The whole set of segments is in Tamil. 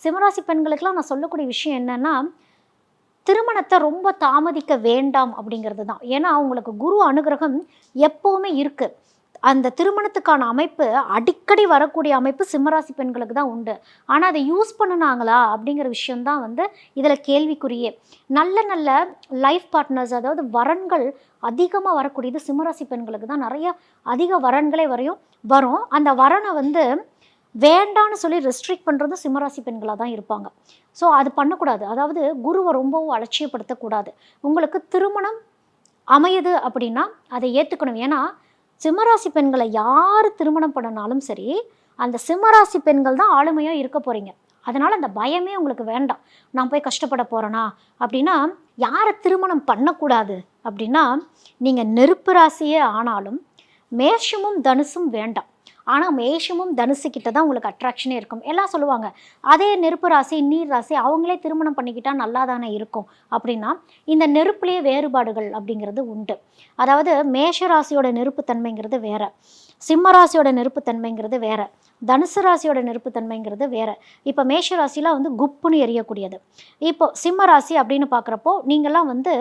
சிம்மராசி பெண்களுக்கெல்லாம் நான் சொல்லக்கூடிய விஷயம் என்னன்னா, திருமணத்தை ரொம்ப தாமதிக்க வேண்டாம் அப்படிங்கிறது தான். ஏன்னா அவங்களுக்கு குரு அனுகிரகம் எப்பவுமே இருக்கு. அந்த திருமணத்துக்கான அமைப்பு அடிக்கடி வரக்கூடிய அமைப்பு சிம்மராசி பெண்களுக்கு தான் உண்டு. ஆனா அத யூஸ் பண்ணுனாங்களா? அப்படிங்கிற விஷயம் தான் வந்து இதில கேள்விக்குறியே. நல்ல நல்ல லைஃப் பார்ட்னர்ஸ் அதாவது வரன்கள் அதிகமா வரக்கூடியது சிம்மராசி பெண்களுக்கு தான். நெறைய அதிக வரன்களே வரும். அந்த வரன வந்து வேண்டான்னு சொல்லி ரெஸ்ட்ரிக்ட் பண்றது சிம்மராசி பெண்களா தான் இருப்பாங்க. ஸோ அது பண்ணக்கூடாது. அதாவது குருவ ரொம்பவும் அலட்சியப்படுத்தக்கூடாது. உங்களுக்கு திருமணம் அமையுது அப்படின்னா, அதை ஏத்துக்கணும். ஏன்னா, சிம்மராசி பெண்கள யாரு திருமணம் பண்ணனாலும் சரி, அந்த சிம்மராசி பெண்கள் தான் ஆளுமையா இருக்க போறீங்க. அதனால அந்த பயமே உங்களுக்கு வேண்டாம். நான் போய் கஷ்டப்பட போறேனா? அப்படின்னா, யார திருமணம் பண்ணக்கூடாது அப்படின்னா, நீங்க நெருப்பு ராசியே ஆனாலும், மேஷமும், தனுசும் வேண்டாம். ஆனா, மேஷமும், தனுசு கிட்ட தான் உங்களுக்கு அட்ராக்ஷனே இருக்கும். எல்லாம் சொல்லுவாங்க, அதே நெருப்பு ராசி, நீர் ராசி அவங்களே திருமணம் பண்ணிக்கிட்டா நல்லா தானே இருக்கும் அப்படின்னா, இந்த நெருப்புலயே வேறுபாடுகள் அப்படிங்கிறது உண்டு. அதாவது மேஷ ராசியோட நெருப்பு தன்மைங்கிறது வேற. சிம்ம ராசியோட நெருப்பு தன்மைங்கிறது வேற. தனுசு ராசியோட நெருப்பு தன்மைங்கிறது வேற. இப்ப மேஷ ராசிலாம் வந்து குப்புன்னு எரியக்கூடியது. இப்போ சிம்ம ராசி அப்படின்னு பார்க்குறப்போ, நீங்கலாம் வந்து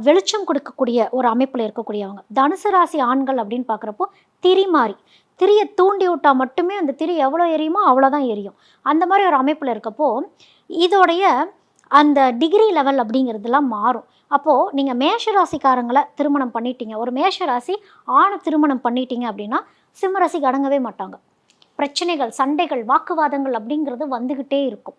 வெளிச்சம் கொடுக்கக்கூடிய ஒரு அமைப்புல இருக்கக்கூடியவங்க. தனுசு ராசி ஆண்கள் அப்படின்னு பார்க்குறப்போ, திரி மாரி. திரிய தூண்டி விட்டா மட்டுமே அந்த திரி எவ்வளோ எரியுமோ அவ்வளோதான் எரியும். அந்த மாரி ஒரு அமைப்புல இருக்கப்போ, இதோடைய அந்த டிகிரி லெவல் அப்படிங்கிறதுலாம் மாறும். அப்போ நீங்க மேஷ ராசிக்காரங்கள திருமணம் பண்ணிட்டீங்க. ஒரு மேஷ ராசி ஆண திருமணம் பண்ணிட்டீங்க அப்படின்னா, சிம்ம ராசிக்கு அடங்கவே மாட்டாங்க. பிரச்சனைகள், சண்டைகள், வாக்குவாதங்கள் அப்படிங்கிறது வந்துகிட்டே இருக்கும்.